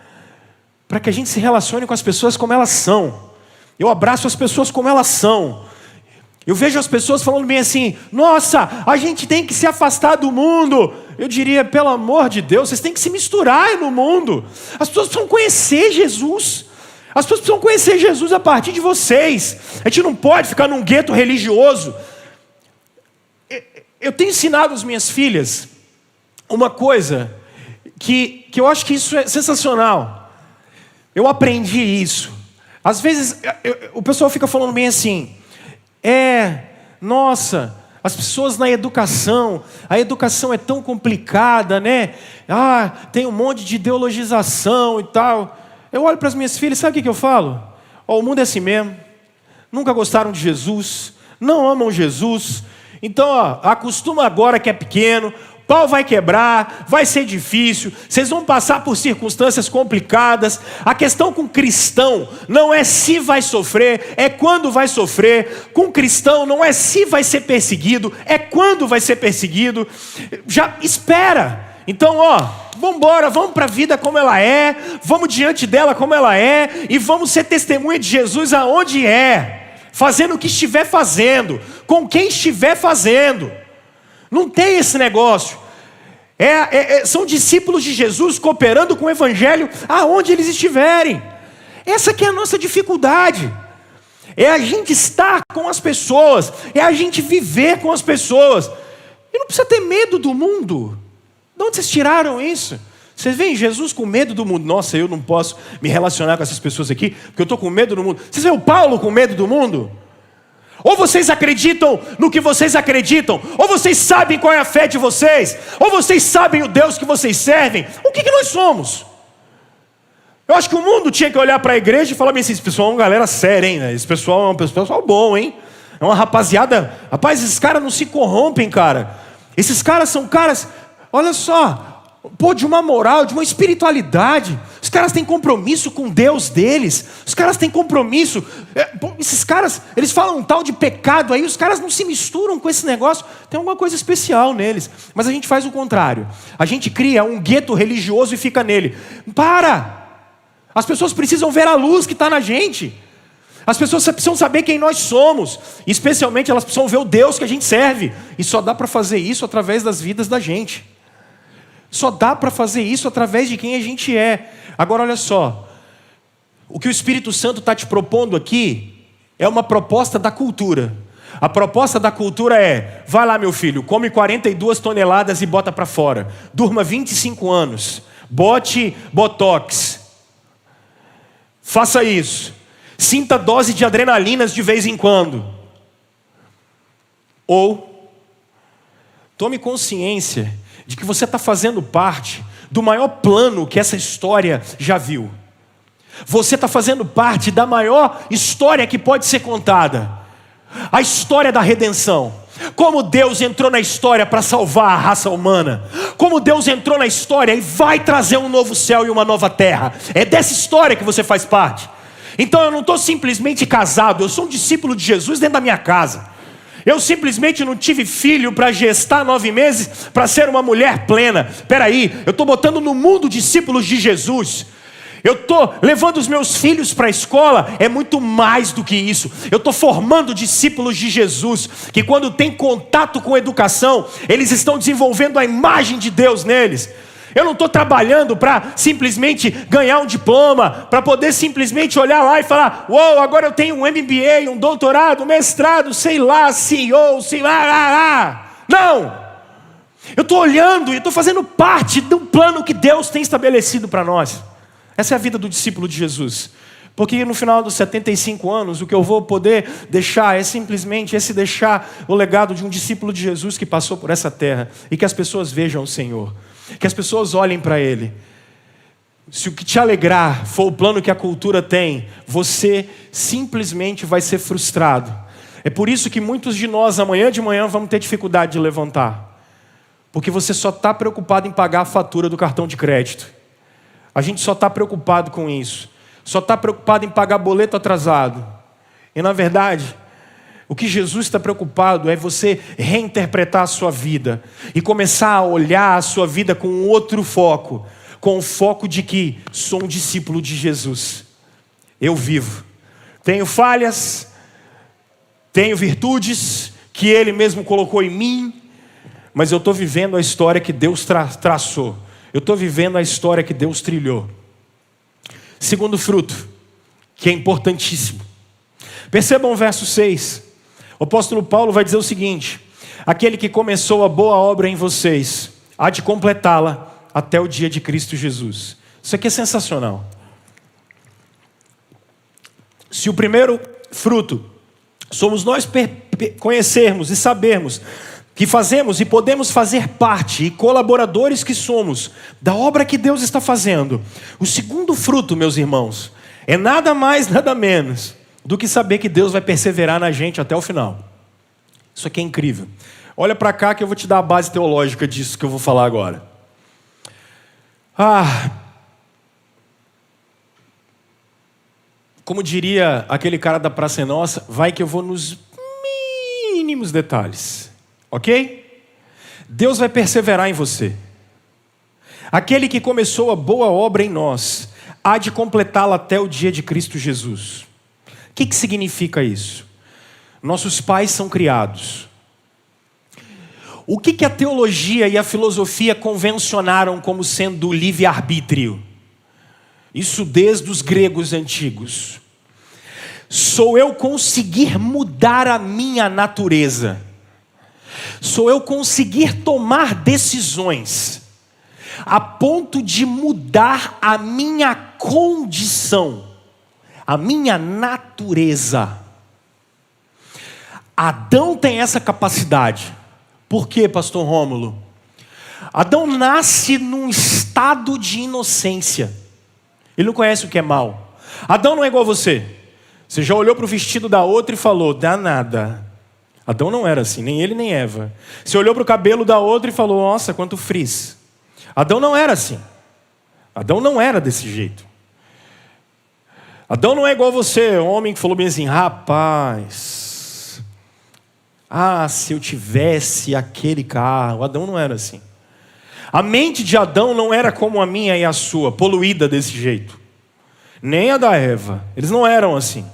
para que a gente se relacione com as pessoas como elas são. Eu abraço as pessoas como elas são. Eu vejo as pessoas falando bem assim: nossa, a gente tem que se afastar do mundo. Eu diria, pelo amor de Deus, vocês têm que se misturar no mundo. As pessoas precisam conhecer Jesus. As pessoas precisam conhecer Jesus a partir de vocês. A gente não pode ficar num gueto religioso. Eu tenho ensinado às minhas filhas uma coisa que eu acho que isso é sensacional. Eu aprendi isso. Às vezes o pessoal fica falando bem assim: nossa, as pessoas na educação, a educação é tão complicada, né? Tem um monte de ideologização e tal. Eu olho para as minhas filhas, sabe o que eu falo? O mundo é assim mesmo. Nunca gostaram de Jesus, não amam Jesus. Então, acostuma agora que é pequeno. O pau vai quebrar, vai ser difícil, vocês vão passar por circunstâncias complicadas. A questão com cristão não é se vai sofrer, é quando vai sofrer. Com cristão não é se vai ser perseguido, é quando vai ser perseguido. Já espera. Então, vamos embora, vamos para a vida como ela é, vamos diante dela como ela é, e vamos ser testemunha de Jesus aonde é, fazendo o que estiver fazendo, com quem estiver fazendo. Não tem esse negócio. São discípulos de Jesus cooperando com o evangelho aonde eles estiverem. Essa que é a nossa dificuldade. É a gente estar com as pessoas, é a gente viver com as pessoas. E não precisa ter medo do mundo. De onde vocês tiraram isso? Vocês veem Jesus com medo do mundo. Nossa, eu não posso me relacionar com essas pessoas aqui, porque eu estou com medo do mundo. Vocês veem o Paulo com medo do mundo? Ou vocês acreditam no que vocês acreditam, ou vocês sabem qual é a fé de vocês, ou vocês sabem o Deus que vocês servem. O que nós somos? Eu acho que o mundo tinha que olhar para a igreja e falar bem assim: esse pessoal é uma galera séria, hein? Esse pessoal é um pessoal bom, hein? É uma rapaziada. Rapaz, esses caras não se corrompem, cara. Esses caras são caras, olha só, pô, de uma moral, de uma espiritualidade. Os caras têm compromisso com Deus deles. Os caras têm compromisso. Esses caras, eles falam um tal de pecado aí, os caras não se misturam com esse negócio. Tem alguma coisa especial neles. Mas a gente faz o contrário. A gente cria um gueto religioso e fica nele. Para! As pessoas precisam ver a luz que está na gente. As pessoas precisam saber quem nós somos. E especialmente elas precisam ver o Deus que a gente serve. E só dá para fazer isso através das vidas da gente. Só dá para fazer isso através de quem a gente é. Agora olha só. O que o Espírito Santo está te propondo aqui é uma proposta da cultura. A proposta da cultura é: vai lá, meu filho, come 42 toneladas e bota para fora. Durma 25 anos. Bote botox. Faça isso. Sinta dose de adrenalinas de vez em quando. Ou tome consciência de que você está fazendo parte do maior plano que essa história já viu. Você está fazendo parte da maior história que pode ser contada. A história da redenção. Como Deus entrou na história para salvar a raça humana. Como Deus entrou na história e vai trazer um novo céu e uma nova terra. É dessa história que você faz parte. Então eu não estou simplesmente casado. Eu sou um discípulo de Jesus dentro da minha casa. Eu simplesmente não tive filho para gestar 9 meses para ser uma mulher plena. Espera aí, eu estou botando no mundo discípulos de Jesus. Eu estou levando os meus filhos para a escola, é muito mais do que isso. Eu estou formando discípulos de Jesus, que quando tem contato com educação, eles estão desenvolvendo a imagem de Deus neles. Eu não estou trabalhando para simplesmente ganhar um diploma, para poder simplesmente olhar lá e falar: uou, agora eu tenho um MBA, um doutorado, um mestrado, sei lá, CEO, sei lá. Não! Eu estou olhando e estou fazendo parte do plano que Deus tem estabelecido para nós. Essa é a vida do discípulo de Jesus. Porque no final dos 75 anos, o que eu vou poder deixar é simplesmente deixar o legado de um discípulo de Jesus que passou por essa terra. E que as pessoas vejam o Senhor. Que as pessoas olhem para Ele. Se o que te alegrar for o plano que a cultura tem, você simplesmente vai ser frustrado. É por isso que muitos de nós, amanhã de manhã, vamos ter dificuldade de levantar. Porque você só está preocupado em pagar a fatura do cartão de crédito. A gente só está preocupado com isso. Só está preocupado em pagar boleto atrasado. E na verdade, o que Jesus está preocupado é você reinterpretar a sua vida. E começar a olhar a sua vida com outro foco. Com o foco de que sou um discípulo de Jesus. Eu vivo. Tenho falhas. Tenho virtudes que Ele mesmo colocou em mim. Mas eu estou vivendo a história que Deus traçou. Eu estou vivendo a história que Deus trilhou. Segundo fruto, que é importantíssimo. Percebam o verso 6. O apóstolo Paulo vai dizer o seguinte: aquele que começou a boa obra em vocês, há de completá-la até o dia de Cristo Jesus. Isso aqui é sensacional. Se o primeiro fruto somos nós conhecermos e sabermos que fazemos e podemos fazer parte, e colaboradores que somos, da obra que Deus está fazendo. O segundo fruto, meus irmãos, é nada mais, nada menos, do que saber que Deus vai perseverar na gente até o final. Isso aqui é incrível. Olha para cá que eu vou te dar a base teológica disso que eu vou falar agora. Como diria aquele cara da Praça é Nossa, vai que eu vou nos mínimos detalhes. Ok? Deus vai perseverar em você. Aquele que começou a boa obra em nós, há de completá-la até o dia de Cristo Jesus. O que significa isso? Nossos pais são criados. O que a teologia e a filosofia convencionaram como sendo livre-arbítrio? Isso desde os gregos antigos. Sou eu conseguir mudar a minha natureza. Sou eu conseguir tomar decisões a ponto de mudar a minha condição, a minha natureza. Adão tem essa capacidade. Por quê, pastor Rômulo? Adão nasce num estado de inocência. Ele não conhece o que é mal. Adão não é igual a você. Você já olhou para o vestido da outra e falou, danada. Adão não era assim, nem ele nem Eva. Você olhou para o cabelo da outra e falou, nossa, quanto frizz. Adão não era assim. Adão não era desse jeito. Adão não é igual a você, homem que falou bem assim, rapaz, se eu tivesse aquele carro. Adão não era assim. A mente de Adão não era como a minha e a sua, poluída desse jeito. Nem a da Eva. Eles não eram assim.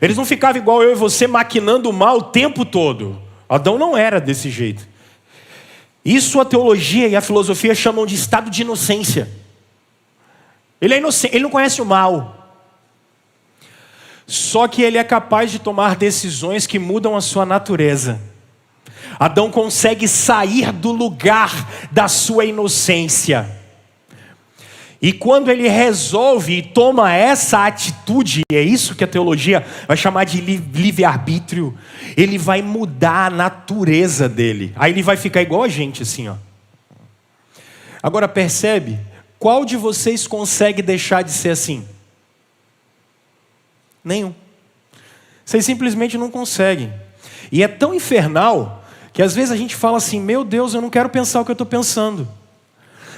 Eles não ficavam igual eu e você maquinando o mal o tempo todo. Adão não era desse jeito. Isso a teologia e a filosofia chamam de estado de inocência. Ele é inocente, ele não conhece o mal. Só que ele é capaz de tomar decisões que mudam a sua natureza. Adão consegue sair do lugar da sua inocência. E quando ele resolve e toma essa atitude, é isso que a teologia vai chamar de livre-arbítrio, ele vai mudar a natureza dele. Aí ele vai ficar igual a gente, assim, ó. Agora percebe, qual de vocês consegue deixar de ser assim? Nenhum. Vocês simplesmente não conseguem. E é tão infernal que às vezes a gente fala assim, meu Deus, eu não quero pensar o que eu estou pensando.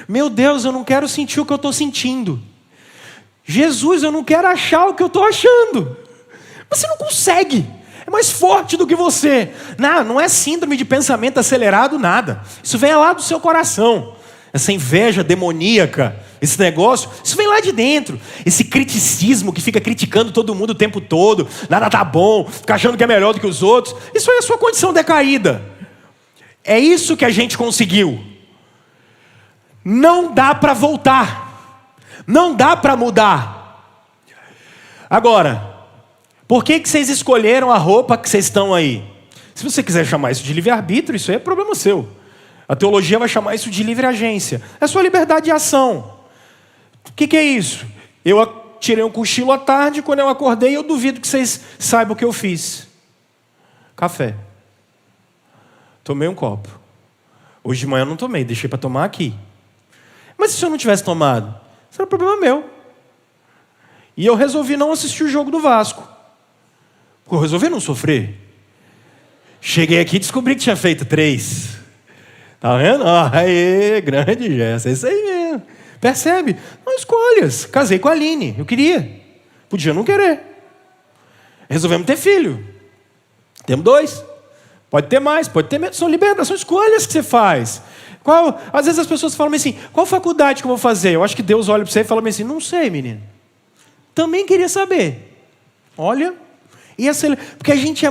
Meu Deus, eu não quero sentir o que eu estou sentindo. Jesus, eu não quero achar o que eu estou achando. Você não consegue. É mais forte do que você. Não é síndrome de pensamento acelerado, nada. Isso vem lá do seu coração. Essa inveja demoníaca, esse negócio, isso vem lá de dentro. Esse criticismo que fica criticando todo mundo o tempo todo. Nada tá bom, fica achando que é melhor do que os outros. Isso aí é a sua condição decaída. É isso que a gente conseguiu. Não dá para voltar. Não dá para mudar. Agora, por que vocês escolheram a roupa que vocês estão aí? Se você quiser chamar isso de livre-arbítrio, isso aí é problema seu. A teologia vai chamar isso de livre agência. É sua liberdade de ação. O que é isso? Eu tirei um cochilo à tarde, quando eu acordei, eu duvido que vocês saibam o que eu fiz. Café. Tomei um copo. Hoje de manhã eu não tomei, deixei para tomar aqui. Mas se eu não tivesse tomado, isso era problema meu. E eu resolvi não assistir o jogo do Vasco. Eu resolvi não sofrer. Cheguei aqui e descobri que tinha feito 3. Tá vendo? Aê, grande gesto. É isso aí mesmo. Percebe? Não, escolhas. Casei com a Aline. Eu queria. Podia não querer. Resolvemos ter filho. Temos 2. Pode ter mais, pode ter menos. São liberdades, são escolhas que você faz. Às vezes as pessoas falam assim, qual faculdade que eu vou fazer? Eu acho que Deus olha para você e fala assim, não sei, menino. Também queria saber. Olha. Porque a gente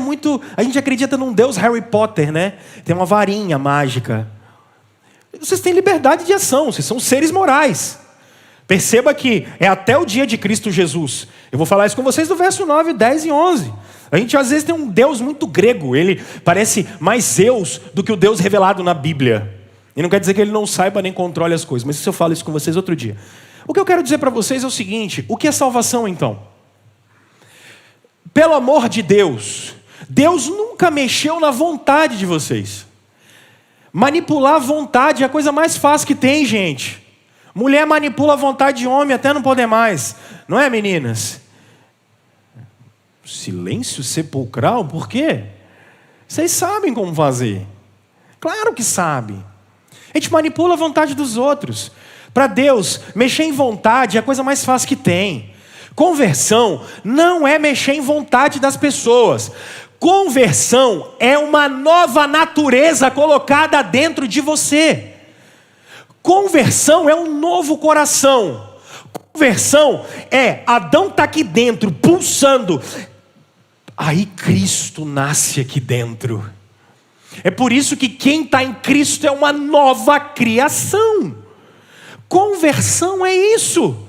acredita num Deus Harry Potter, né? Tem uma varinha mágica. Vocês têm liberdade de ação, vocês são seres morais. Perceba que é até o dia de Cristo Jesus. Eu vou falar isso com vocês do verso 9, 10 e 11. A gente às vezes tem um Deus muito grego. Ele parece mais Zeus do que o Deus revelado na Bíblia. E não quer dizer que ele não saiba nem controle as coisas. Mas isso eu falo isso com vocês outro dia. O que eu quero dizer para vocês é o seguinte. O que é salvação então? Pelo amor de Deus, Deus nunca mexeu na vontade de vocês. Manipular a vontade é a coisa mais fácil que tem, gente. Mulher manipula a vontade de homem até não poder mais. Não é, meninas? Silêncio sepulcral? Por quê? Vocês sabem como fazer. Claro que sabem. A gente manipula a vontade dos outros. Para Deus, mexer em vontade é a coisa mais fácil que tem. Conversão não é mexer em vontade das pessoas. Conversão é uma nova natureza colocada dentro de você. Conversão é um novo coração. Conversão é Adão está aqui dentro, pulsando. Aí Cristo nasce aqui dentro. É por isso que quem está em Cristo é uma nova criação. Conversão é isso.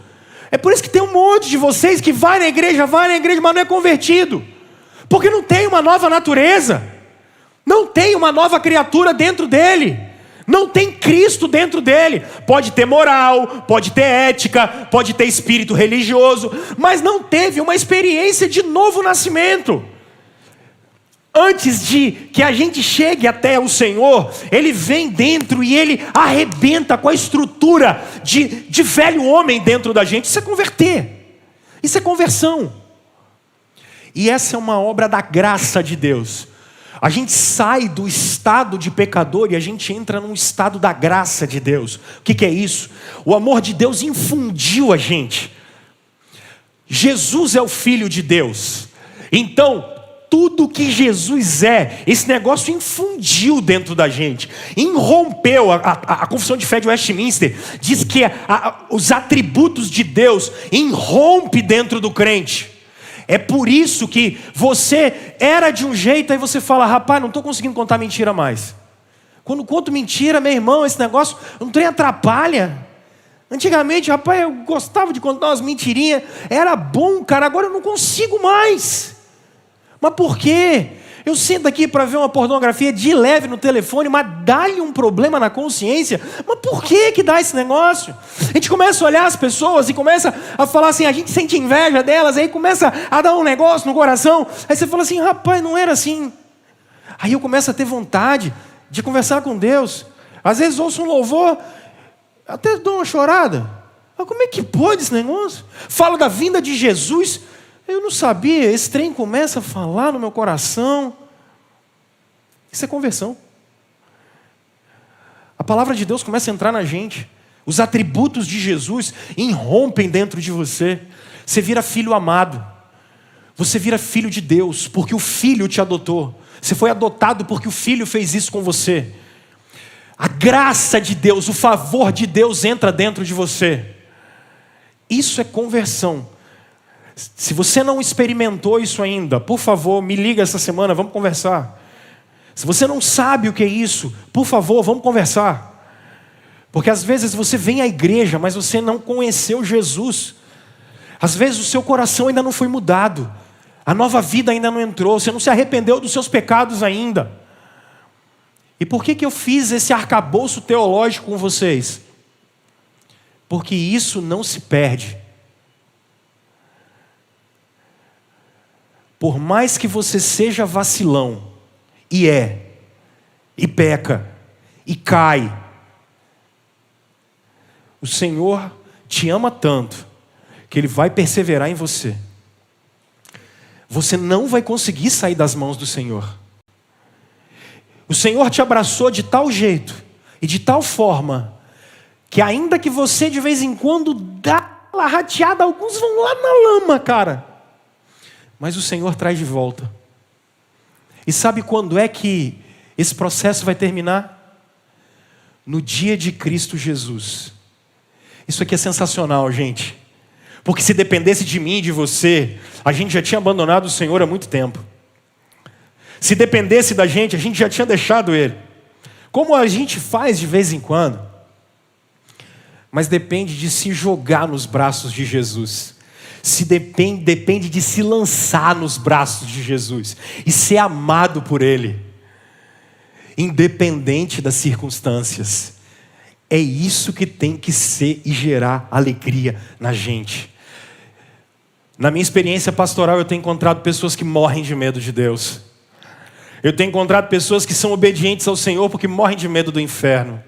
É por isso que tem um monte de vocês que vai na igreja, mas não é convertido. Porque não tem uma nova natureza. Não tem uma nova criatura dentro dele. Não tem Cristo dentro dele. Pode ter moral, pode ter ética, pode ter espírito religioso, mas não teve uma experiência de novo nascimento. Antes de que a gente chegue até o Senhor, Ele vem dentro e Ele arrebenta com a estrutura de velho homem dentro da gente. Isso é converter. Isso é conversão. E essa é uma obra da graça de Deus. A gente sai do estado de pecador e a gente entra num estado da graça de Deus. O que é isso? O amor de Deus infundiu a gente. Jesus é o Filho de Deus. Então, tudo que Jesus é, esse negócio infundiu dentro da gente. Irrompeu. A Confissão de Fé de Westminster diz que os atributos de Deus irrompe dentro do crente. É por isso que você era de um jeito, aí você fala, rapaz, não estou conseguindo contar mentira mais. Quando conto mentira, meu irmão, esse negócio não tem atrapalha. Antigamente, rapaz, eu gostava de contar umas mentirinhas, era bom, cara, agora eu não consigo mais. Mas por quê? Eu sento aqui para ver uma pornografia de leve no telefone, mas dá-lhe um problema na consciência. Mas por que dá esse negócio? A gente começa a olhar as pessoas e começa a falar assim, a gente sente inveja delas, aí começa a dar um negócio no coração. Aí você fala assim, rapaz, não era assim. Aí eu começo a ter vontade de conversar com Deus. Às vezes ouço um louvor, até dou uma chorada. Mas como é que pode esse negócio? Falo da vinda de Jesus. Eu não sabia, esse trem começa a falar no meu coração. Isso é conversão. A palavra de Deus começa a entrar na gente. Os atributos de Jesus irrompem dentro de você. Você vira filho amado. Você vira filho de Deus, porque o Filho te adotou. Você foi adotado porque o Filho fez isso com você. A graça de Deus, o favor de Deus entra dentro de você. Isso é conversão. Se você não experimentou isso ainda, por favor, me liga essa semana, vamos conversar. Se você não sabe o que é isso, por favor, vamos conversar. Porque às vezes você vem à igreja, mas você não conheceu Jesus. Às vezes o seu coração ainda não foi mudado. A nova vida ainda não entrou. Você não se arrependeu dos seus pecados ainda. E por que eu fiz esse arcabouço teológico com vocês? Porque isso não se perde. Por mais que você seja vacilão, e peca, e cai, o Senhor te ama tanto, que Ele vai perseverar em você. Você não vai conseguir sair das mãos do Senhor. O Senhor te abraçou de tal jeito, e de tal forma, que ainda que você de vez em quando dá uma rateada, alguns vão lá na lama, cara. Mas o Senhor traz de volta. E sabe quando é que esse processo vai terminar? No dia de Cristo Jesus. Isso aqui é sensacional, gente. Porque se dependesse de mim e de você, a gente já tinha abandonado o Senhor há muito tempo. Se dependesse da gente, a gente já tinha deixado Ele. Como a gente faz de vez em quando. Mas depende de se jogar nos braços de Jesus. Depende de se lançar nos braços de Jesus e ser amado por Ele, independente das circunstâncias. É isso que tem que ser e gerar alegria na gente. Na minha experiência pastoral, eu tenho encontrado pessoas que morrem de medo de Deus. Eu tenho encontrado pessoas que são obedientes ao Senhor porque morrem de medo do inferno.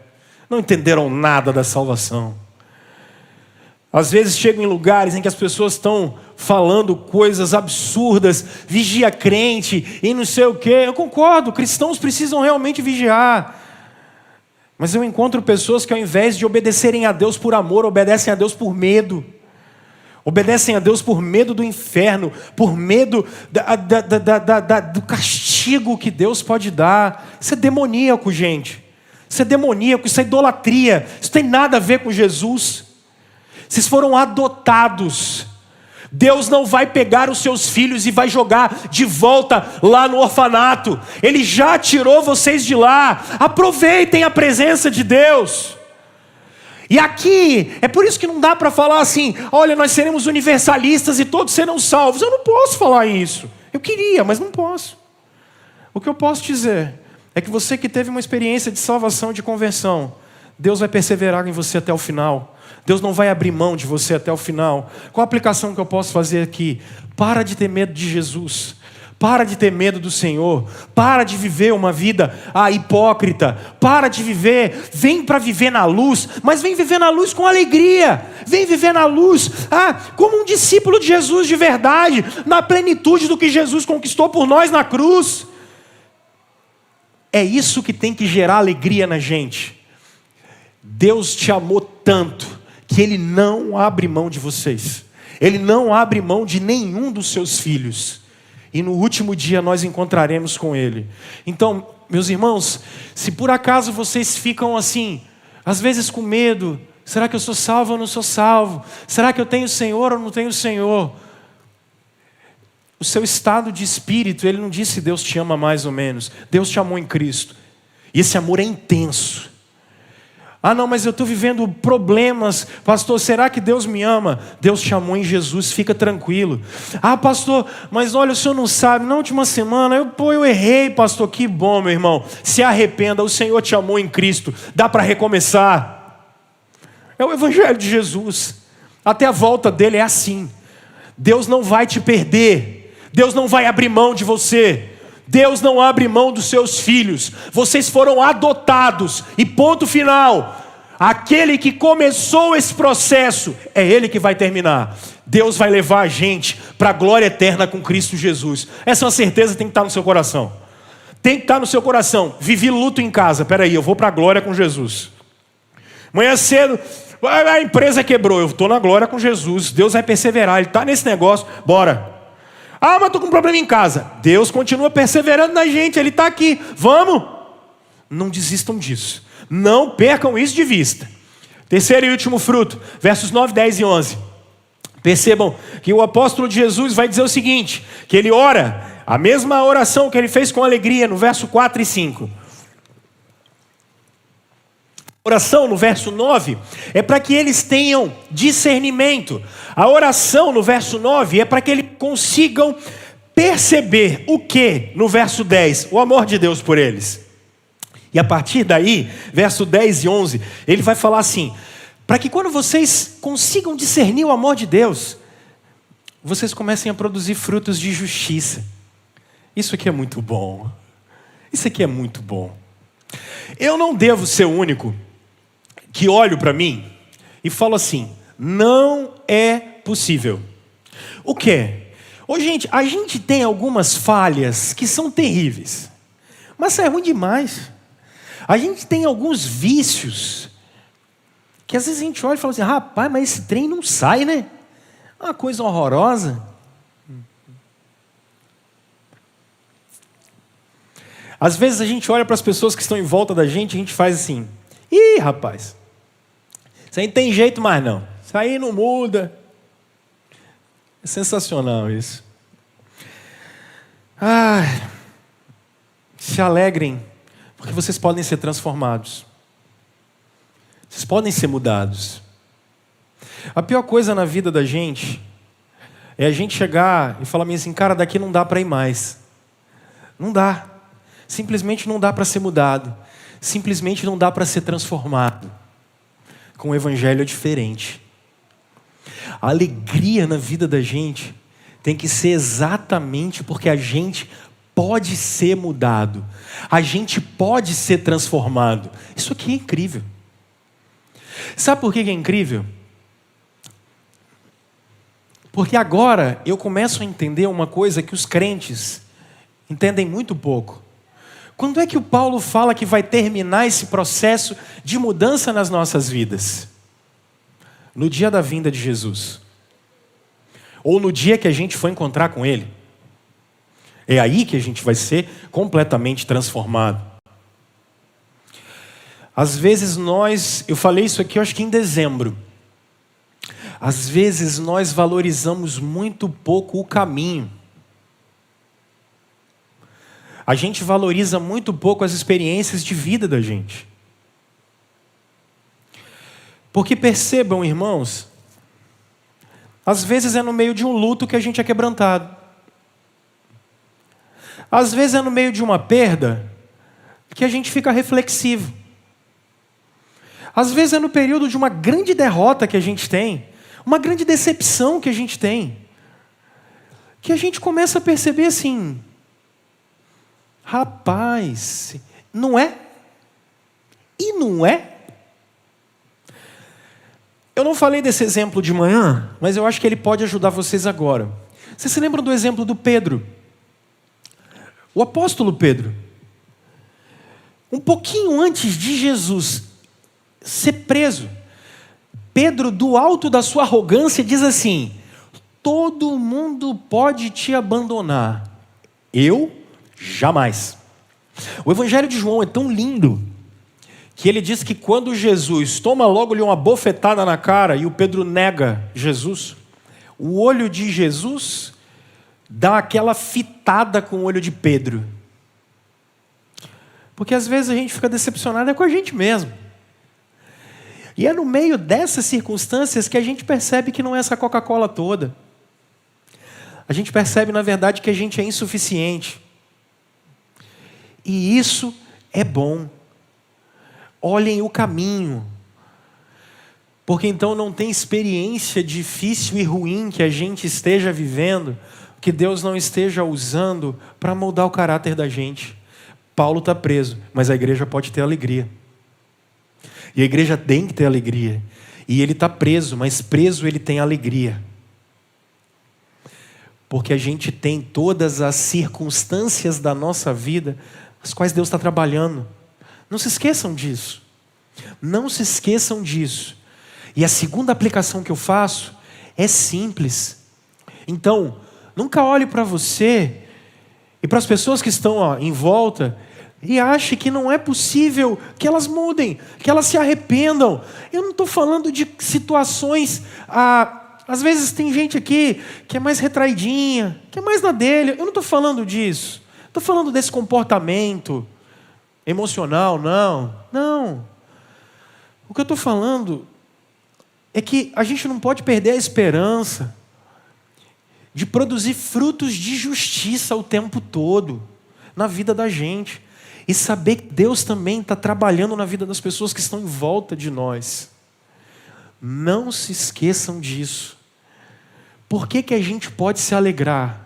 Não entenderam nada da salvação. Às vezes chegam em lugares em que as pessoas estão falando coisas absurdas, vigia crente e não sei o quê. Eu concordo, cristãos precisam realmente vigiar. Mas eu encontro pessoas que ao invés de obedecerem a Deus por amor, obedecem a Deus por medo. Obedecem a Deus por medo do inferno, por medo do castigo que Deus pode dar. Isso é demoníaco, gente. Isso é demoníaco, isso é idolatria. Isso tem nada a ver com Jesus. Vocês foram adotados. Deus não vai pegar os seus filhos e vai jogar de volta lá no orfanato. Ele já tirou vocês de lá. Aproveitem a presença de Deus. E aqui, é por isso que não dá para falar assim, olha, nós seremos universalistas e todos serão salvos. Eu não posso falar isso. Eu queria, mas não posso. O que eu posso dizer é que você que teve uma experiência de salvação, de conversão, Deus vai perseverar em você até o final. Deus não vai abrir mão de você até o final. Qual a aplicação que eu posso fazer aqui? Para de ter medo de Jesus. Para de ter medo do Senhor. Para de viver uma vida hipócrita. Para de viver. Vem para viver na luz. Mas vem viver na luz com alegria. Vem viver na luz. Como um discípulo de Jesus de verdade. Na plenitude do que Jesus conquistou por nós na cruz. É isso que tem que gerar alegria na gente. Deus te amou tanto que Ele não abre mão de vocês. Ele não abre mão de nenhum dos seus filhos. E no último dia nós encontraremos com Ele. Então, meus irmãos, se por acaso vocês ficam assim, às vezes com medo, será que eu sou salvo ou não sou salvo? Será que eu tenho o Senhor ou não tenho o Senhor? O seu estado de espírito, Ele não disse Deus te ama mais ou menos. Deus te amou em Cristo. E esse amor é intenso. Não, mas eu estou vivendo problemas. Pastor, será que Deus me ama? Deus te amou em Jesus, fica tranquilo. Pastor, mas olha, o senhor não sabe. Na última semana, eu errei, pastor. Que bom, meu irmão. Se arrependa, o Senhor te amou em Cristo. Dá para recomeçar. É o Evangelho de Jesus. Até a volta dele é assim. Deus não vai te perder. Deus não vai abrir mão de você. Deus não abre mão dos seus filhos. Vocês foram adotados. E ponto final. Aquele que começou esse processo, é Ele que vai terminar. Deus vai levar a gente para a glória eterna com Cristo Jesus. Essa é uma certeza que tem que estar no seu coração. Tem que estar no seu coração. Vivi luto em casa. Peraí, eu vou para a glória com Jesus. Manhã cedo, a empresa quebrou. Eu estou na glória com Jesus. Deus vai perseverar. Ele está nesse negócio. Bora. Mas estou com um problema em casa. Deus continua perseverando na gente. Ele está aqui. Vamos. Não desistam disso. Não percam isso de vista. Terceiro e último fruto. Versos 9, 10 e 11. Percebam que o apóstolo de Jesus vai dizer o seguinte. Que ele ora. A mesma oração que ele fez com alegria no verso 4 e 5. Oração no verso 9 é para que eles tenham discernimento. A oração no verso 9 é para que eles consigam perceber o que no verso 10? O amor de Deus por eles. E a partir daí, verso 10 e 11, ele vai falar assim, para que quando vocês consigam discernir o amor de Deus, vocês comecem a produzir frutos de justiça. Isso aqui é muito bom. Isso aqui é muito bom. Eu não devo ser o único que olho para mim e falo assim, não é possível. O quê? Gente, a gente tem algumas falhas que são terríveis, mas isso é ruim demais. A gente tem alguns vícios que às vezes a gente olha e fala assim, rapaz, mas esse trem não sai, né? É uma coisa horrorosa. Às vezes a gente olha para as pessoas que estão em volta da gente e a gente faz assim, rapaz, isso aí não tem jeito mais não. Isso aí não muda. É sensacional isso. Se alegrem, porque vocês podem ser transformados. Vocês podem ser mudados. A pior coisa na vida da gente é a gente chegar e falar assim, cara, daqui não dá para ir mais. Não dá. Simplesmente não dá para ser mudado. Simplesmente não dá para ser transformado. Com o evangelho é diferente. A alegria na vida da gente tem que ser exatamente porque a gente pode ser mudado. A gente pode ser transformado. Isso aqui é incrível. Sabe por que é incrível? Porque agora eu começo a entender uma coisa que os crentes entendem muito pouco. Quando é que o Paulo fala que vai terminar esse processo de mudança nas nossas vidas? No dia da vinda de Jesus. Ou no dia que a gente for encontrar com Ele. É aí que a gente vai ser completamente transformado. Às vezes eu falei isso aqui, eu acho que em dezembro. Às vezes nós valorizamos muito pouco o caminho. A gente valoriza muito pouco as experiências de vida da gente. Porque percebam, irmãos, às vezes é no meio de um luto que a gente é quebrantado. Às vezes é no meio de uma perda que a gente fica reflexivo. Às vezes é no período de uma grande derrota que a gente tem, uma grande decepção que a gente tem, que a gente começa a perceber assim, rapaz, não é? E não é? Eu não falei desse exemplo de manhã, mas eu acho que ele pode ajudar vocês agora. Vocês se lembram do exemplo do Pedro? O apóstolo Pedro. Um pouquinho antes de Jesus ser preso, Pedro, do alto da sua arrogância, diz assim: todo mundo pode te abandonar, eu jamais. O Evangelho de João é tão lindo que ele diz que quando Jesus toma logo-lhe uma bofetada na cara e o Pedro nega Jesus, o olho de Jesus dá aquela fitada com o olho de Pedro. Porque às vezes a gente fica decepcionado com a gente mesmo. E é no meio dessas circunstâncias que a gente percebe que não é essa Coca-Cola toda. A gente percebe, na verdade, que a gente é insuficiente. E isso é bom. Olhem o caminho. Porque então não tem experiência difícil e ruim que a gente esteja vivendo, que Deus não esteja usando para moldar o caráter da gente. Paulo está preso, mas a igreja pode ter alegria. E a igreja tem que ter alegria. E ele está preso, mas preso ele tem alegria. Porque a gente tem todas as circunstâncias da nossa vida, as quais Deus está trabalhando. Não se esqueçam disso. Não se esqueçam disso. E a segunda aplicação que eu faço é simples. Então, nunca olhe para você e para as pessoas que estão em volta e ache que não é possível que elas mudem, que elas se arrependam. Eu não estou falando de situações... às vezes tem gente aqui que é mais retraidinha, que é mais na dele. Eu não estou falando disso. Estou falando desse comportamento emocional, não. O que eu estou falando é que a gente não pode perder a esperança de produzir frutos de justiça o tempo todo na vida da gente. E saber que Deus também está trabalhando na vida das pessoas que estão em volta de nós. Não se esqueçam disso. Por que a gente pode se alegrar?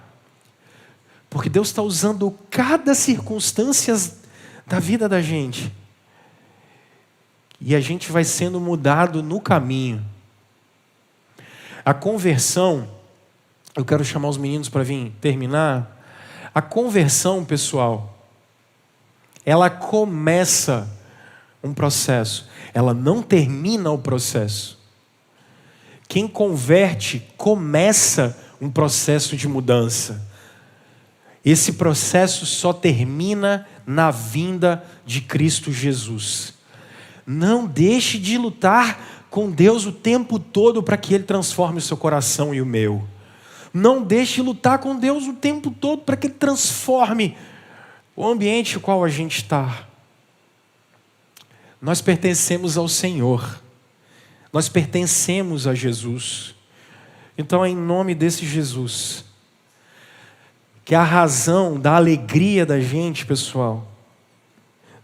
Porque Deus está usando cada circunstância da vida da gente. E a gente vai sendo mudado no caminho. A conversão, eu quero chamar os meninos para vir terminar. A conversão, pessoal, ela começa um processo. Ela não termina o processo. Quem converte começa um processo de mudança. Esse processo só termina na vinda de Cristo Jesus. Não deixe de lutar com Deus o tempo todo para que Ele transforme o seu coração e o meu. Não deixe de lutar com Deus o tempo todo para que Ele transforme o ambiente no qual a gente está. Nós pertencemos ao Senhor. Nós pertencemos a Jesus. Então é em nome desse Jesus que a razão da alegria da gente, pessoal,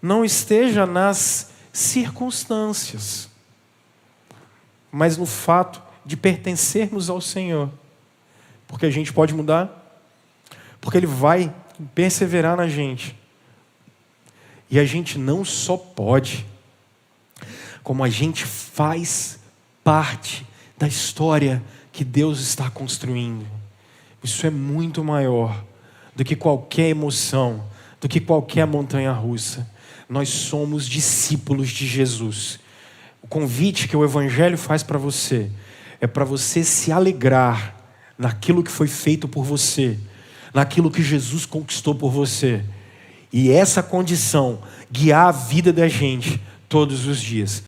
não esteja nas circunstâncias, mas no fato de pertencermos ao Senhor. Porque a gente pode mudar, porque Ele vai perseverar na gente. E a gente não só pode, como a gente faz parte da história que Deus está construindo. Isso é muito maior do que qualquer emoção, do que qualquer montanha-russa. Nós somos discípulos de Jesus. O convite que o Evangelho faz para você é para você se alegrar naquilo que foi feito por você, naquilo que Jesus conquistou por você. E essa condição guiar a vida da gente todos os dias.